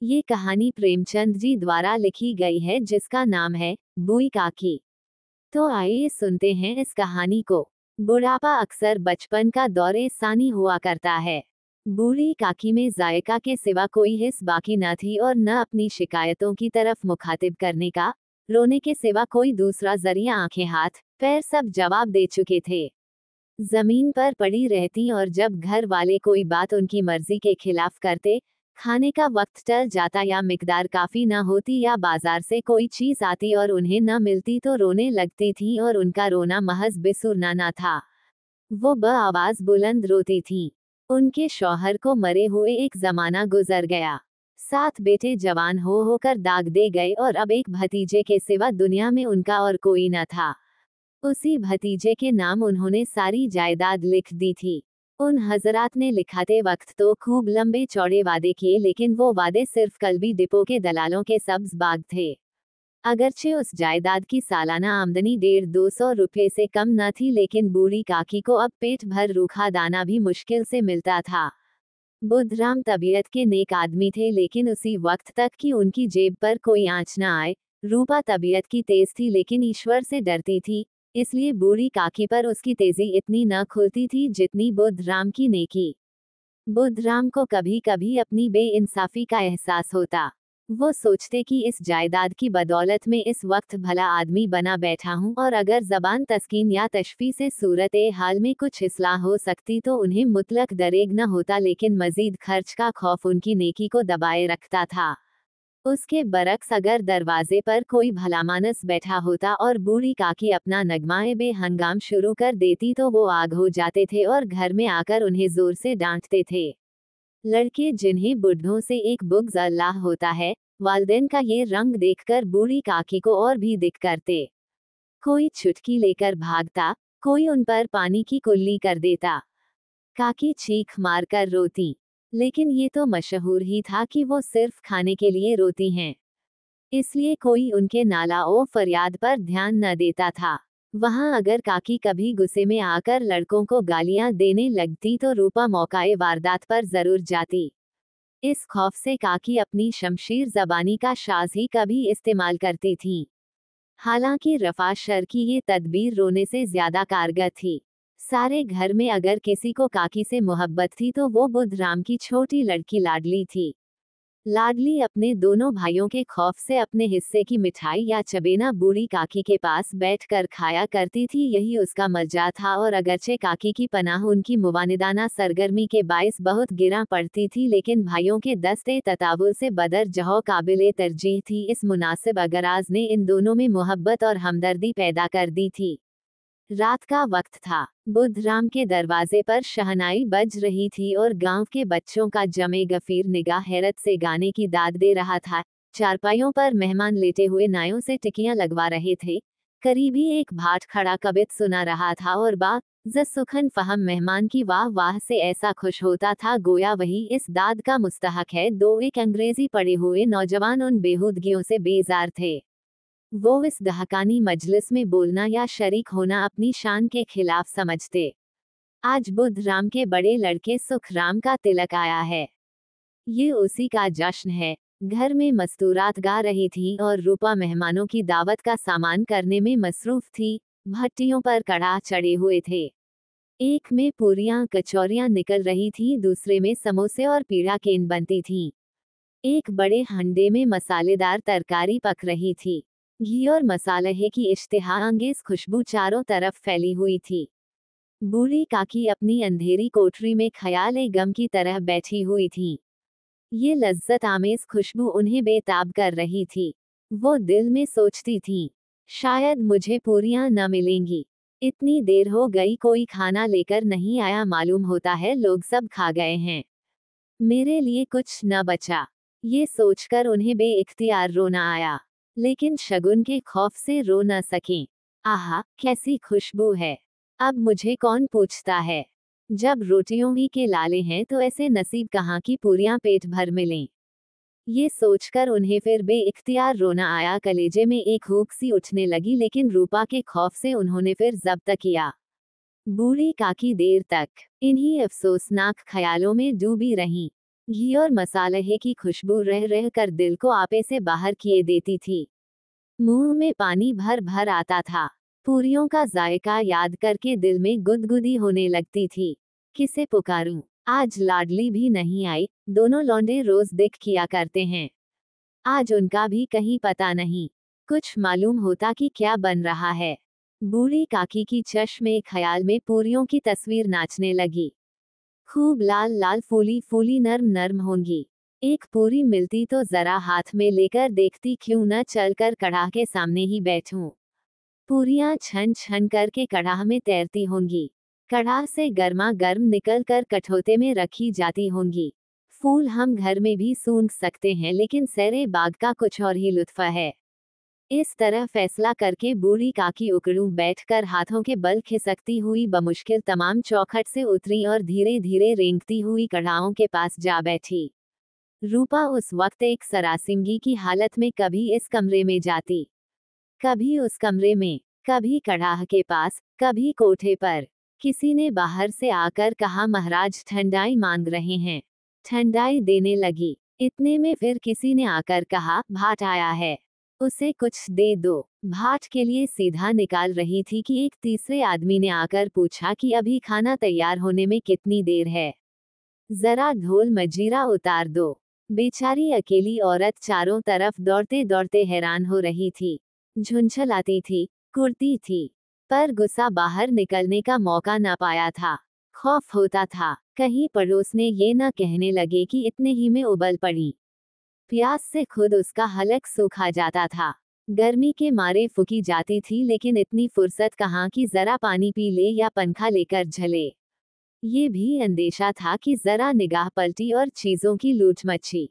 ये कहानी प्रेमचंद जी द्वारा लिखी गई है जिसका नाम है बूढ़ी काकी। तो आइए सुनते हैं इस कहानी को। बुढ़ापा अक्सर बचपन का दौरे सानी हुआ करता है। बूढ़ी काकी में जायका के सिवा कोई हिस्स बाकी न थी और न अपनी शिकायतों की तरफ मुखातिब करने का। रोने के सिवा कोई दूसरा जरिया आंखें हाथ पैर सब जवाब दे चुके थे। जमीन पर पड़ी रहती और जब घर वाले कोई बात उनकी मर्जी के खिलाफ करते, खाने का वक्त टल जाता या मिकदार काफी न होती या बाजार से कोई चीज आती और उन्हें न मिलती तो रोने लगती थी और उनका रोना महज बेसुरना न था। वो आवाज बुलंद रोती थी। उनके शौहर को मरे हुए एक जमाना गुजर गया। 7 बेटे जवान हो होकर दाग दे गए और अब एक भतीजे के सिवा दुनिया में उनका और कोई न था। उसी भतीजे के नाम उन्होंने सारी जायदाद लिख दी थी। उन हजरात ने लिखाते वक्त तो खूब लंबे चौड़े वादे किए, लेकिन वो वादे सिर्फ कल्बी डिपो के दलालों के सब्ज बाग थे। अगरचे उस जायदाद की सालाना आमदनी 150-200 रुपये से कम न थी, लेकिन बूढ़ी काकी को अब पेट भर रूखा दाना भी मुश्किल से मिलता था। बुधराम तबीयत के नेक आदमी थे, लेकिन उसी वक्त तक कि उनकी जेब पर कोई आंच न आए। रूपा तबीयत की तेज थी, लेकिन ईश्वर से डरती थी, इसलिए बूढ़ी काकी पर उसकी तेजी इतनी न खुलती थी जितनी बुधराम की नेकी। बुधराम को कभी कभी अपनी बेइंसाफी का एहसास होता। वो सोचते कि इस जायदाद की बदौलत में इस वक्त भला आदमी बना बैठा हूँ और अगर जबान तस्कीन या तशफी से सूरत हाल में कुछ इस्लाह हो सकती तो उन्हें मुतलक दरेग न होता, लेकिन मजीद खर्च का खौफ उनकी नेकी को दबाए रखता था। उसके बरक्स अगर दरवाजे पर कोई भलामानस बैठा होता और बूढ़ी काकी अपना नगमाए बेहंगाम शुरू कर देती तो वो आग हो जाते थे और घर में आकर उन्हें जोर से डांटते थे। लड़के जिन्हें बुढ़ों से एक बुग़्ज़ अल्लाह होता है, वालिदैन का ये रंग देखकर बूढ़ी काकी को और भी दिक करते। कोई चुटकी लेकर भागता, कोई उन पर पानी की कुल्ली कर देता। काकी चीख मार कर रोती, लेकिन ये तो मशहूर ही था कि वो सिर्फ खाने के लिए रोती हैं, इसलिए कोई उनके नाला ओ फरियाद पर ध्यान न देता था। वहां अगर काकी कभी गुस्से में आकर लड़कों को गालियां देने लगती तो रूपा मौकाए वारदात पर जरूर जाती। इस खौफ से काकी अपनी शमशीर जबानी का शाज ही कभी इस्तेमाल करती थी। हालांकि रफा शर की ये तदबीर रोने से ज्यादा कारगर थी। सारे घर में अगर किसी को काकी से मोहब्बत थी तो वो बुधराम की छोटी लड़की लाडली थी। लाडली अपने दोनों भाइयों के खौफ से अपने हिस्से की मिठाई या चबेना बूढ़ी काकी के पास बैठकर खाया करती थी, यही उसका मजा था। और अगरचे काकी की पनाह उनकी मुवानिदाना सरगर्मी के बायस बहुत गिरा पड़ती थी, लेकिन भाइयों के दस्ते ततावुल से बदर जहो काबिले तरजीह थी। इस मुनासिब अगराज ने इन दोनों में मोहब्बत और हमदर्दी पैदा कर दी थी। रात का वक्त था। बुधराम के दरवाजे पर शहनाई बज रही थी और गांव के बच्चों का जमे गफीर निगाह हैरत से गाने की दाद दे रहा था। चारपाइयों पर मेहमान लेटे हुए नायों से टिकियां लगवा रहे थे। करीबी एक भाट खड़ा कबित सुना रहा था और सुखन फहम मेहमान की वाह वाह से ऐसा खुश होता था गोया वही इस दाद का मुस्तहक है। दो एक अंग्रेजी पढ़े हुए नौजवान उन बेहूदगियों से बेजार थे। वो इस दहकानी मजलिस में बोलना या शरीक होना अपनी शान के खिलाफ समझते। आज बुधराम के बड़े लड़के सुखराम का तिलक आया है। ये उसी का जश्न है। घर में मस्तूरात गा रही थी और रूपा मेहमानों की दावत का सामान करने में मसरूफ थी। भट्टियों पर कड़ाह चढ़े हुए थे। एक में पूरियां कचौरियां निकल रही थी, दूसरे में समोसे और पीड़ा केन बनती थी। एक बड़े हंडे में मसालेदार तरकारी पक रही थी। घी और मसाले की इश्तिहा अंगेज खुशबू चारों तरफ फैली हुई थी। बूढ़ी काकी अपनी अंधेरी कोठरी में ख्याल गम की तरह बैठी हुई थी। ये लज्जत आमेज खुशबू उन्हें बेताब कर रही थी। वो दिल में सोचती थी, शायद मुझे पूरियां न मिलेंगी। इतनी देर हो गई कोई खाना लेकर नहीं आया, मालूम होता है लोग सब खा गए हैं। मेरे लिए कुछ न बचा। ये सोचकर उन्हें बेइख्तियार रोना आया, लेकिन शगुन के खौफ से रो न सकें। आहा कैसी खुशबू है, अब मुझे कौन पूछता है। जब रोटियों ही के लाले हैं तो ऐसे नसीब कहाँ की पूरियां पेट भर मिलें। ये सोचकर उन्हें फिर बेइख्तियार रोना आया। कलेजे में एक हुक सी उठने लगी, लेकिन रूपा के खौफ से उन्होंने फिर जब्त किया। बूढ़ी काकी देर तक इन्हीं अफसोसनाक ख्यालों में डूबी रहीं। घी और मसाले की खुशबू रह रह कर दिल को आपे से बाहर किए देती थी। मुंह में पानी भर भर आता था। पूरियों का जायका याद करके दिल में गुदगुदी होने लगती थी। किसे पुकारूं? आज लाडली भी नहीं आई। दोनों लौंडे रोज दिख किया करते हैं, आज उनका भी कहीं पता नहीं। कुछ मालूम होता कि क्या बन रहा है। बूढ़ी काकी की चश्मे ख्याल में पूरियों की तस्वीर नाचने लगी। खूब लाल लाल फूली फूली नर्म नर्म होंगी। एक पूरी मिलती तो जरा हाथ में लेकर देखती, क्यों न चलकर कड़ाह के सामने ही बैठूं। पूरियां छन छन करके कड़ाह में तैरती होंगी। कड़ाह से गर्मा गर्म निकल कर कठौते में रखी जाती होंगी। फूल हम घर में भी सूंघ सकते हैं, लेकिन सैरे बाग का कुछ और ही लुत्फ है। इस तरह फैसला करके बूढ़ी काकी उकड़ू बैठकर हाथों के बल खिसकती हुई बमुश्किल तमाम चौखट से उतरी और धीरे धीरे रेंगती हुई कड़ाहों के पास जा बैठी। रूपा उस वक्त एक सरासिमगी की हालत में कभी इस कमरे में जाती, कभी उस कमरे में, कभी कड़ाह के पास, कभी कोठे पर। किसी ने बाहर से आकर कहा, महाराज ठंडाई मांग रहे हैं। ठंडाई देने लगी। इतने में फिर किसी ने आकर कहा, भाट आया है, उसे कुछ दे दो। भाट के लिए सीधा निकाल रही थी कि एक तीसरे आदमी ने आकर पूछा कि अभी खाना तैयार होने में कितनी देर है, जरा ढोल मजीरा उतार दो। बेचारी अकेली औरत चारों तरफ दौड़ते दौड़ते हैरान हो रही थी। झुंझलाती थी, कुर्ती थी, पर गुस्सा बाहर निकलने का मौका न पाया था। खौफ होता था कहीं पड़ोस ने ये न कहने लगे कि इतने ही में उबल पड़ी। प्यास से खुद उसका हलक सूखा जाता था। गर्मी के मारे फुकी जाती थी, लेकिन इतनी फुर्सत कहाँ कि जरा पानी पी ले या पंखा लेकर झले। ये भी अंदेशा था कि जरा निगाह पलटी और चीजों की लूट मची।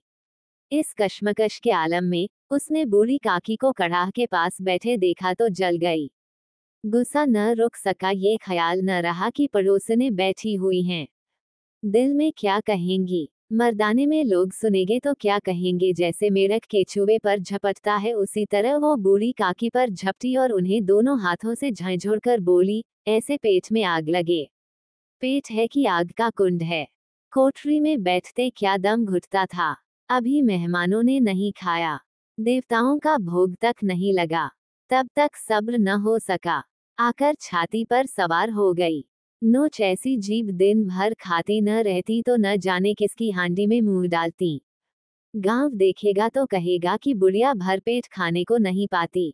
इस कश्मकश के आलम में उसने बूढ़ी काकी को कड़ाह के पास बैठे देखा तो जल गई। गुस्सा न रुक सका, ये ख्याल न रहा कि पड़ोसने बैठी हुई हैं। दिल में क्या कहेंगी, मर्दाने में लोग सुनेंगे तो क्या कहेंगे। जैसे मेढक केचुए पर झपटता है, उसी तरह वो बूढ़ी काकी पर झपटी और उन्हें दोनों हाथों से झंझोड़कर बोली, ऐसे पेट में आग लगे। पेट है कि आग का कुंड है। कोठरी में बैठते क्या दम घुटता था। अभी मेहमानों ने नहीं खाया, देवताओं का भोग तक नहीं लगा, तब तक सब्र न हो सका। आकर छाती पर सवार हो गई। नोच ऐसी जीभ दिन भर खाती न रहती तो न जाने किसकी हांडी में मुंह डालती। गांव देखेगा तो कहेगा कि बुढ़िया भरपेट खाने को नहीं पाती,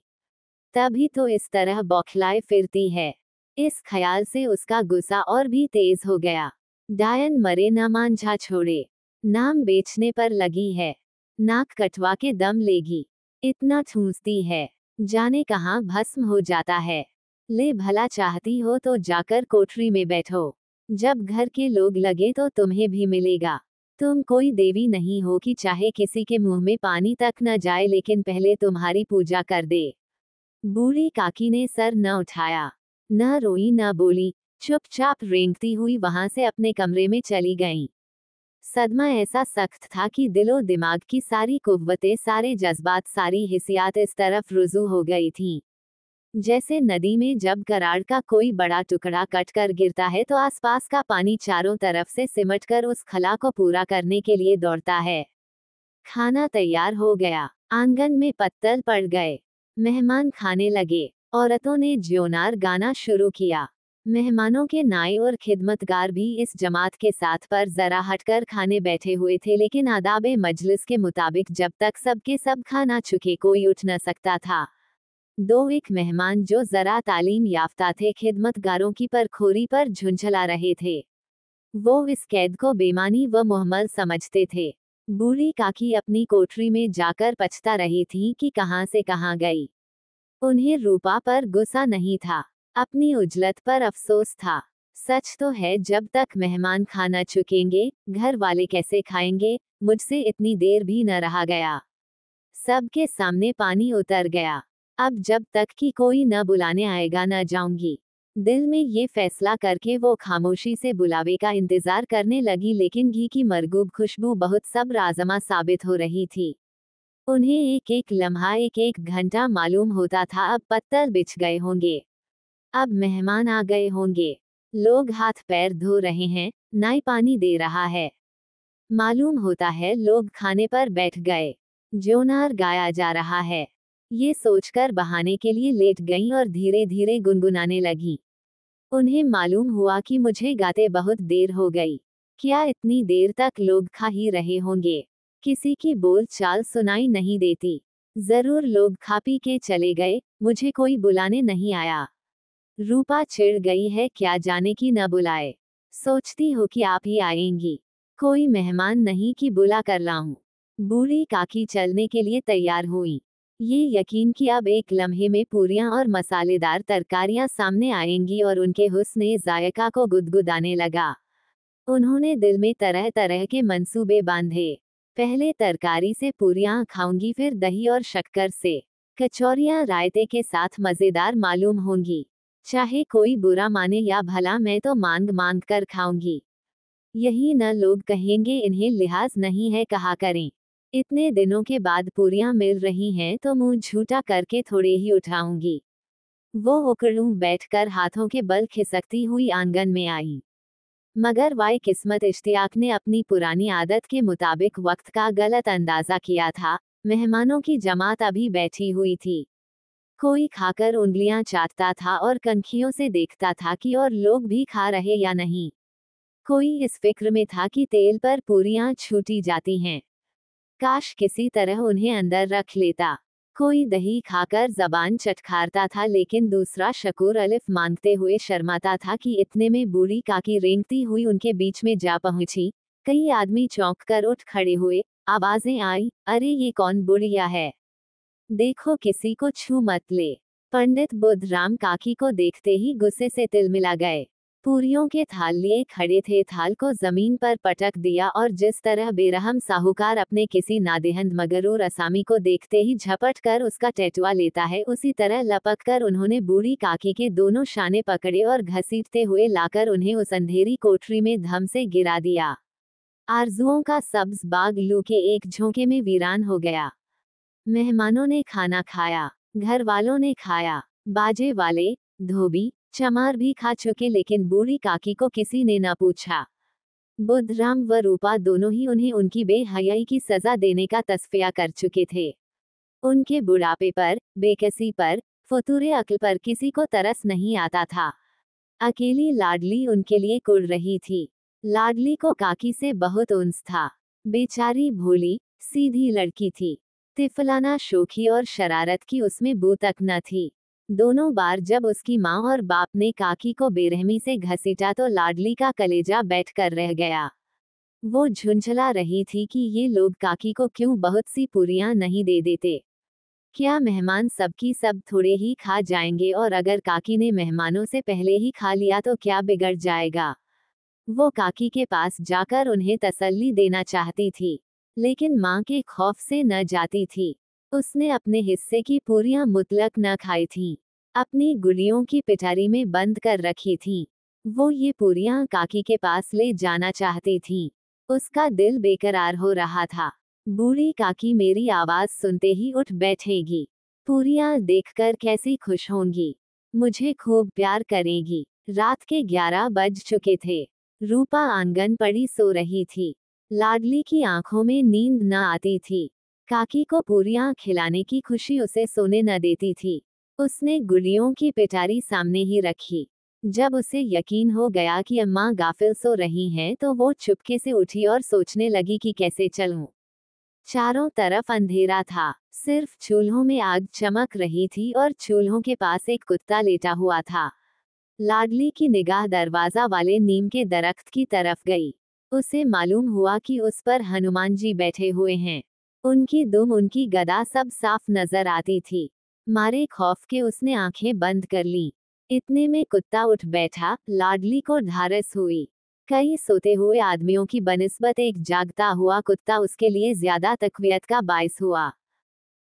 तभी तो इस तरह बौखलाए फिरती है। इस ख्याल से उसका गुस्सा और भी तेज हो गया। डायन मरे न मांझा छोड़े, नाम बेचने पर लगी है, नाक कटवा के दम लेगी। इतना ठूंसती है, जाने कहाँ भस्म हो जाता है। ले भला चाहती हो तो जाकर कोठरी में बैठो, जब घर के लोग लगे तो तुम्हें भी मिलेगा। तुम कोई देवी नहीं हो कि चाहे किसी के मुंह में पानी तक न जाए, लेकिन पहले तुम्हारी पूजा कर दे। बूढ़ी काकी ने सर न उठाया, न रोई न बोली, चुपचाप रेंगती हुई वहां से अपने कमरे में चली गईं। सदमा ऐसा सख्त था कि दिलो दिमाग की सारी कुव्वतें, सारे जज्बात, सारी हिस्सियात इस तरफ रुजू हो गई थीं। जैसे नदी में जब कराड़ का कोई बड़ा टुकड़ा कट कर गिरता है तो आसपास का पानी चारों तरफ से सिमटकर उस खला को पूरा करने के लिए दौड़ता है। खाना तैयार हो गया। आंगन में पत्तल पड़ गए। मेहमान खाने लगे। औरतों ने ज्योनार गाना शुरू किया। मेहमानों के नाई और खिदमतगार भी इस जमात के साथ पर जरा हटकर खाने बैठे हुए थे, लेकिन आदाबे मजलिस के मुताबिक जब तक सबके सब खा ना चुके कोई उठ न सकता था। दो एक मेहमान जो जरा तालीम याफ्ता थे, खिदमतगारों की परखोरी पर झुंझला रहे थे। वो इस कैद को बेमानी व मुहम्मल समझते थे। बूढ़ी काकी अपनी कोठरी में जाकर पछता रही थी कि कहां से कहां गई। उन्हें रूपा पर गुस्सा नहीं था, अपनी उजलत पर अफसोस था। सच तो है, जब तक मेहमान खा न चुकेंगे, घर वाले कैसे खाएंगे। मुझसे इतनी देर भी न रहा गया। सबके सामने पानी उतर गया। अब जब तक कि कोई न बुलाने आएगा न जाऊंगी। दिल में ये फैसला करके वो खामोशी से बुलावे का इंतजार करने लगी, लेकिन घी की मरगूब खुशबू बहुत सब्र आजमा साबित हो रही थी। उन्हें एक एक लम्हा, एक एक घंटा मालूम होता था अब पत्तल बिछ गए होंगे, अब मेहमान आ गए होंगे, लोग हाथ पैर धो रहे हैं, नाई पानी दे रहा है। मालूम होता है लोग खाने पर बैठ गए। जोनार गाया जा रहा है। ये सोचकर बहाने के लिए लेट गईं और धीरे धीरे गुनगुनाने लगी। उन्हें मालूम हुआ कि मुझे गाते बहुत देर हो गई। क्या इतनी देर तक लोग खा ही रहे होंगे? किसी की बोल चाल सुनाई नहीं देती। जरूर लोग खा पी के चले गए, मुझे कोई बुलाने नहीं आया। रूपा चिढ़ गई है, क्या जाने की न बुलाए। सोचती हो कि आप ही आएंगी। कोई मेहमान नहीं कि बुला कर लाऊं। बूढ़ी काकी चलने के लिए तैयार हुई। ये यकीन कि अब एक लम्हे में पूरियां और मसालेदार तरकारियां सामने आएंगी और उनके हुस्न जायका को गुदगुदाने लगा। उन्होंने दिल में तरह तरह के मंसूबे बांधे। पहले तरकारी से पूरियां खाऊंगी, फिर दही और शक्कर से। कचौरियां रायते के साथ मजेदार मालूम होंगी। चाहे कोई बुरा माने या भला, मैं तो मांग मांग कर खाऊंगी। यही न लोग कहेंगे इन्हें लिहाज नहीं है, कहा करें। इतने दिनों के बाद पूरियां मिल रही हैं तो मुंह झूठा करके थोड़े ही उठाऊंगी। वो उकड़ूं बैठकर हाथों के बल खिसकती हुई आंगन में आई। मगर वाई किस्मत, इश्तियाक ने अपनी पुरानी आदत के मुताबिक वक्त का गलत अंदाजा किया था। मेहमानों की जमात अभी बैठी हुई थी। कोई खाकर उंगलियां चाटता था और कनखियों से देखता था कि और लोग भी खा रहे या नहीं। कोई इस फिक्र में था कि तेल पर पूरियां छूटी जाती हैं। काश किसी तरह उन्हें अंदर रख लेता। कोई दही खाकर जबान चटखारता था, लेकिन दूसरा शकूर अलिफ मांगते हुए शर्माता था कि इतने में बूढ़ी काकी रेंगती हुई उनके बीच में जा पहुंची। कई आदमी चौंक कर उठ खड़े हुए। आवाजें आई, अरे ये कौन बुढ़िया है, देखो किसी को छू मत ले। पंडित बुद्धराम काकी को देखते ही गुस्से से तिलमिला गए। पूरियों के थाल लिए खड़े थे, थाल को जमीन पर पटक दिया और जिस तरह बेरहम साहूकार अपने किसी नादेहंद मगरूर असामी को देखते ही झपट कर उसका टेटुआ लेता है, उसी तरह लपक कर उन्होंने बूढ़ी काकी के दोनों शाने पकड़े और घसीटते हुए लाकर उन्हें उस अंधेरी कोठरी में धम से गिरा दिया। आरजुओं का सब्ज बाग लू के एक झोंके में वीरान हो गया। मेहमानों ने खाना खाया, घर वालों ने खाया, बाजे वाले, धोबी, चमार भी खा चुके, लेकिन बूढ़ी काकी को किसी ने न पूछा। बुद्धराम व रूपा दोनों ही उन्हें उनकी बेहयाई की सजा देने का तस्फिया कर चुके थे। उनके बुढ़ापे पर, बेकसी पर, फतूरे अक्ल पर किसी को तरस नहीं आता था। अकेली लाडली उनके लिए कुड़ रही थी। लाडली को काकी से बहुत उन्स था। बेचारी भोली सीधी लड़की थी। तिफलाना शोखी और शरारत की उसमें बू तक न थी। दोनों बार जब उसकी माँ और बाप ने काकी को बेरहमी से घसीटा तो लाडली का कलेजा बैठ कर रह गया। वो झुंझला रही थी कि ये लोग काकी को क्यों बहुत सी पूरियां नहीं दे देते। क्या मेहमान सबकी सब थोड़े ही खा जाएंगे, और अगर काकी ने मेहमानों से पहले ही खा लिया तो क्या बिगड़ जाएगा। वो काकी के पास जाकर उन्हें तसल्ली देना चाहती थी, लेकिन माँ के खौफ से न जाती थी। उसने अपने हिस्से की पूरियां मुतलक न खाई थीं, अपनी गुलियों की पिटारी में बंद कर रखी थीं। वो ये पूरियां काकी के पास ले जाना चाहती थीं। उसका दिल बेकरार हो रहा था। बूढ़ी काकी मेरी आवाज सुनते ही उठ बैठेगी। पूरियां देखकर कैसी खुश होंगी। मुझे खूब प्यार करेगी। रात के 11 बज चुके थे। रूपा आंगन पड़ी सो रही थी। लाडली की आंखों में नींद न आती थी। काकी को पूरियां खिलाने की खुशी उसे सोने न देती थी। उसने गुलियों की पिटारी सामने ही रखी। जब उसे यकीन हो गया कि अम्मा गाफिल सो रही हैं तो वो चुपके से उठी और सोचने लगी कि कैसे चलूं। चारों तरफ अंधेरा था, सिर्फ चूल्हों में आग चमक रही थी और चूल्हों के पास एक कुत्ता लेटा हुआ था। लाडली की निगाह दरवाजा वाले नीम के दरख्त की तरफ गई। उसे मालूम हुआ कि उस पर हनुमान जी बैठे हुए हैं। उनकी दुम, उनकी गदा सब साफ नजर आती थी। मारे खौफ के उसने आंखें बंद कर लीं। इतने में कुत्ता उठ बैठा। लाडली को ढारस हुई। कई सोते हुए आदमियों की बनिस्बत एक जागता हुआ कुत्ता उसके लिए ज्यादा तकवीयत का बायस हुआ।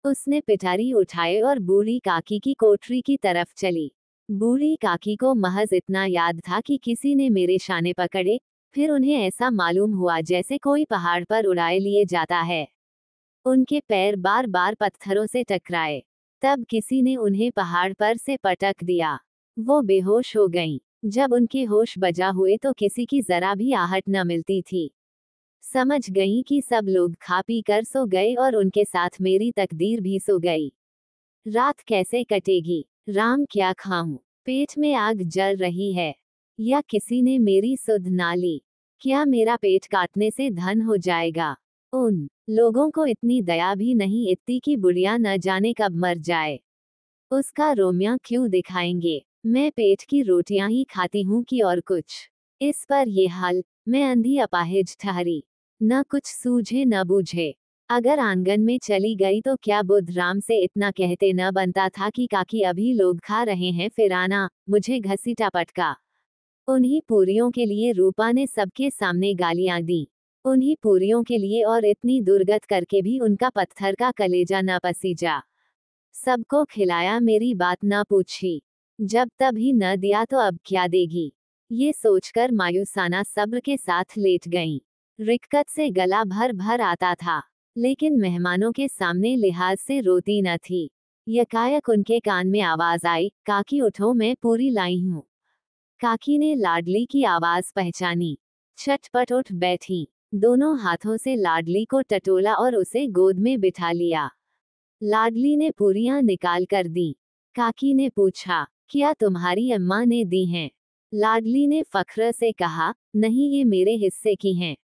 उसने पिटारी उठाए और बूढ़ी काकी की कोठरी की तरफ चली। बूढ़ी काकी को महज इतना याद था कि किसी ने मेरे शाने पकड़े, फिर उन्हें ऐसा मालूम हुआ जैसे कोई पहाड़ पर उड़ाए लिए जाता है। उनके पैर बार बार पत्थरों से टकराए। तब किसी ने उन्हें पहाड़ पर से पटक दिया। वो बेहोश हो गईं। जब उनके होश बजा हुए तो किसी की जरा भी आहट न मिलती थी। समझ गई कि सब लोग खा पी कर सो गए और उनके साथ मेरी तकदीर भी सो गई। रात कैसे कटेगी? राम क्या खाऊं? पेट में आग जल रही है। या किसी ने मेरी सुध ना ली? क्या मेरा पेट काटने से धन हो जाएगा? उन लोगों को इतनी दया भी नहीं इतनी कि बुढ़िया न जाने कब मर जाए। उसका रोमिया क्यों दिखाएंगे? मैं पेट की रोटियां ही खाती हूँ कि और कुछ। इस पर ये हाल, मैं अंधी अपाहिज ठहरी। न कुछ सूझे न बूझे। अगर आंगन में चली गई तो क्या बुध राम से इतना कहते न बनता था कि काकी अभी लोग खा रहे हैं फिर आना, मुझे घसीटा पटका। उन्हीं पूरियों के लिए रूपा ने सबके सामने गालियां दी। उन्हीं पूरियों के लिए और इतनी दुर्गत करके भी उनका पत्थर का कलेजा न पसीजा। सबको खिलाया मेरी बात न पूछी। जब तभी न दिया तो अब क्या देगी? ये सोचकर मायूसाना सब्र के साथ लेट गईं। रिक्कत से गला भर भर आता था, लेकिन मेहमानों के सामने लिहाज से रोती न थी। यकायक उनके कान में आवाज आई, काकी उठो मैं पूरी लाई हूँ। काकी ने लाडली की आवाज पहचानी। छटपट उठ बैठी। दोनों हाथों से लाडली को टटोला और उसे गोद में बिठा लिया। लाडली ने पूरियां निकाल कर दी। काकी ने पूछा, क्या तुम्हारी अम्मा ने दी हैं? लाडली ने फख्र से कहा, नहीं ये मेरे हिस्से की हैं।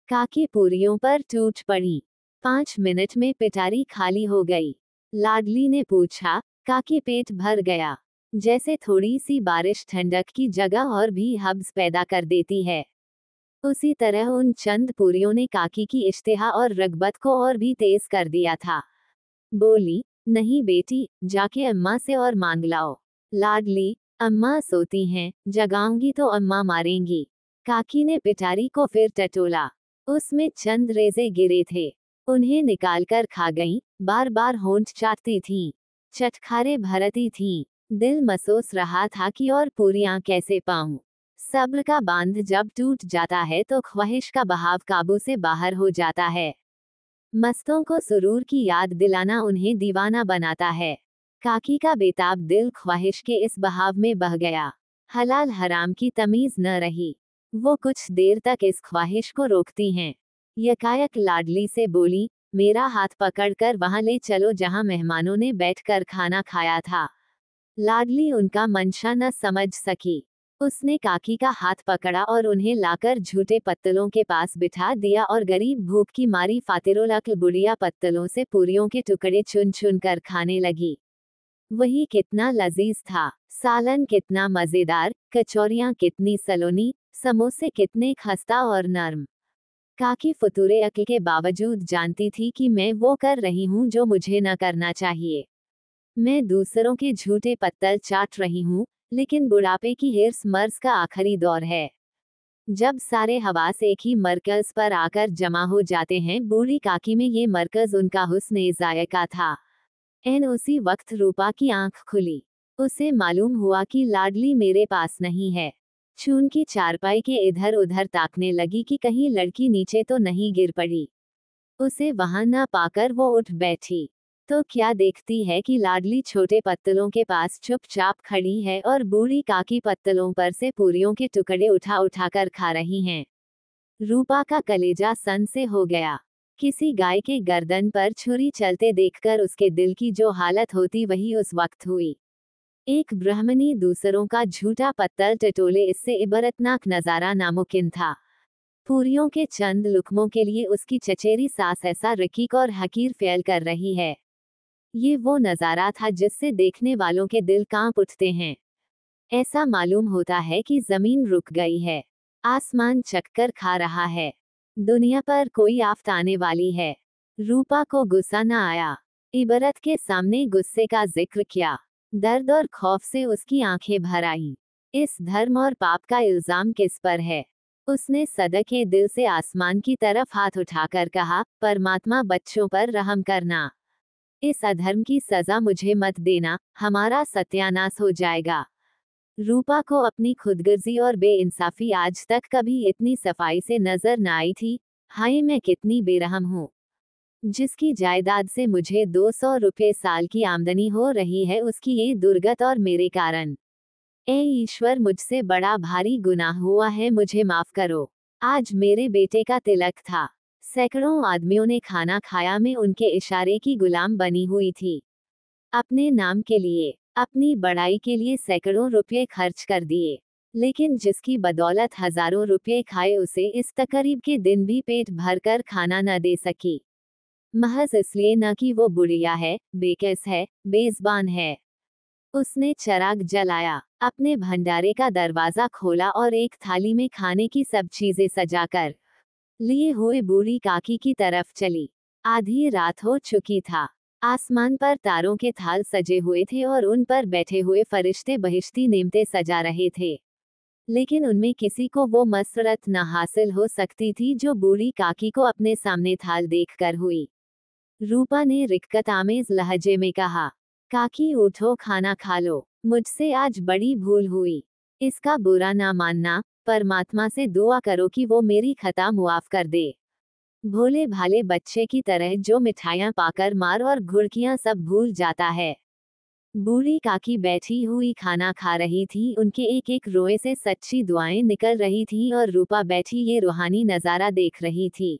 काकी पूरियों पर टूट पड़ी। 5 मिनट में पिटारी खाली हो गई। लाडली ने पूछा, काकी पेट भर गया? जैसे थोड़ी सी बारिश ठंडक की जगह और भी हब्स पैदा कर देती है, उसी तरह उन चंद पूरियों ने काकी की इश्तिहा और रगबत को और भी तेज कर दिया था। बोली, नहीं बेटी, जाके अम्मा से और मांग लाओ। लाडली, अम्मा सोती हैं, जगाऊंगी तो अम्मा मारेंगी। काकी ने पिटारी को फिर टटोला। उसमें चंद रेजे गिरे थे। उन्हें निकालकर खा गईं, बार बार होंठ चाटती थीं, चटखारे भरती थीं। दिल महसूस रहा था कि और पूरियां कैसे पाऊं। सब्र का बांध जब टूट जाता है तो ख्वाहिश का बहाव काबू से बाहर हो जाता है। मस्तों को सुरूर की याद दिलाना उन्हें दीवाना बनाता है। काकी का बेताब दिल ख्वाहिश के इस बहाव में बह गया। हलाल हराम की तमीज न रही। वो कुछ देर तक इस ख्वाहिश को रोकती हैं। यकायक लाडली से बोली, मेरा हाथ पकड़कर वहां ले चलो जहां मेहमानों ने बैठकर खाना खाया था। लाडली उनका मंशा न समझ सकी। उसने काकी का हाथ पकड़ा और उन्हें लाकर झूठे पत्तलों के पास बिठा दिया और गरीब भूख की मारी फातिरुल अक्ल बुढ़िया पत्तलों से पूरियों के टुकड़े चुन चुन कर खाने लगी। वही कितना लजीज था, सालन कितना मजेदार, कचौरियां कितनी सलोनी, समोसे कितने खस्ता और नर्म। काकी फतूरे अक्ल के बावजूद जानती थी कि मैं वो कर रही हूँ जो मुझे न करना चाहिए। मैं दूसरों के झूठे पत्तल चाट रही हूँ, लेकिन बुढ़ापे की हिर्स मर्ज का आखिरी दौर है। जब सारे हवास एक ही मरकज पर आकर जमा हो जाते हैं। बूढ़ी काकी में ये मरकज उनका हुस्न जायका था। एन उसी वक्त रूपा की आंख खुली। उसे मालूम हुआ कि लाडली मेरे पास नहीं है। चून की चारपाई के इधर उधर ताकने लगी कि कहीं लड़की नीचे तो नहीं गिर पड़ी। उसे वहां न पाकर वो उठ बैठी, तो क्या देखती है कि लाडली छोटे पत्तलों के पास चुपचाप खड़ी है और बूढ़ी काकी पत्तलों पर से पूरियों के टुकड़े उठा उठाकर खा रही हैं। रूपा का कलेजा सन से हो गया। किसी गाय के गर्दन पर छुरी चलते देखकर उसके दिल की जो हालत होती वही उस वक्त हुई। एक ब्राह्मणी दूसरों का झूठा पत्तल टटोले, इससे इबरतनाक नजारा नामुमकिन था। पूरियों के चंद लुकमों के लिए उसकी चचेरी सास ऐसा रकीक और हकीर फ़ेल कर रही है। ये वो नज़ारा था जिससे देखने वालों के दिल कांप उठते हैं। ऐसा मालूम होता है कि जमीन रुक गई है, आसमान चक्कर खा रहा है, दुनिया पर कोई आफत आने वाली है। रूपा को गुस्सा न आया। इबरत के सामने गुस्से का जिक्र किया। दर्द और खौफ से उसकी आंखें भर आईं। इस धर्म और पाप का इल्जाम किस पर है? उसने सदके दिल से आसमान की तरफ हाथ उठाकर कहा, परमात्मा बच्चों पर रहम करना। इस अधर्म की सजा मुझे मत देना, हमारा सत्यानाश हो जाएगा। रूपा को अपनी खुदगर्जी और बेइंसाफी आज तक कभी इतनी सफाई से नजर न आई थी। हाय मैं कितनी बेरहम हूँ। जिसकी जायदाद से मुझे 200 रुपये साल की आमदनी हो रही है, उसकी ये दुर्गत और मेरे कारण। ए ईश्वर, मुझसे बड़ा भारी गुनाह हुआ है, मुझे माफ करो। आज मेरे बेटे का तिलक था। सैकड़ों आदमियों ने खाना खाया, मैं उनके इशारे की गुलाम बनी हुई थी। अपने नाम के लिए, अपनी बड़ाई के लिए सैकड़ों रुपये खर्च कर दिए, लेकिन जिसकी बदौलत हजारों रुपये खाए उसे इस तकरीब के दिन भी पेट भरकर खाना न दे सकी। महज इसलिए न कि वो बुढ़िया है, बेकस है, बेज़बान है। उसने चिराग जलाया, अपने भंडारे का दरवाजा खोला और एक थाली में खाने की सब चीजें सजाकर लिए हुए बूढ़ी काकी की तरफ चली। आधी रात हो चुकी था। आसमान पर तारों के थाल सजे हुए थे और उन पर बैठे हुए फरिश्ते बहिश्ती नेमते सजा रहे थे। लेकिन उनमें किसी को वो मसरत न हासिल हो सकती थी जो बूढ़ी काकी को अपने सामने थाल देखकर हुई। रूपा ने रिक्कत आमेज लहजे में कहा, काकी उठो, खाना खा लो, मुझसे आज बड़ी भूल हुई। इसका बुरा ना मानना, परमात्मा से दुआ करो कि वो मेरी खता मुआफ कर दे। भोले भाले बच्चे की तरह जो मिठाइयाँ पाकर मार और घुड़कियाँ सब भूल जाता है। बूढ़ी काकी बैठी हुई खाना खा रही थी, उनके एक एक रोए से सच्ची दुआएं निकल रही थीं और रूपा बैठी ये रूहानी नज़ारा देख रही थी।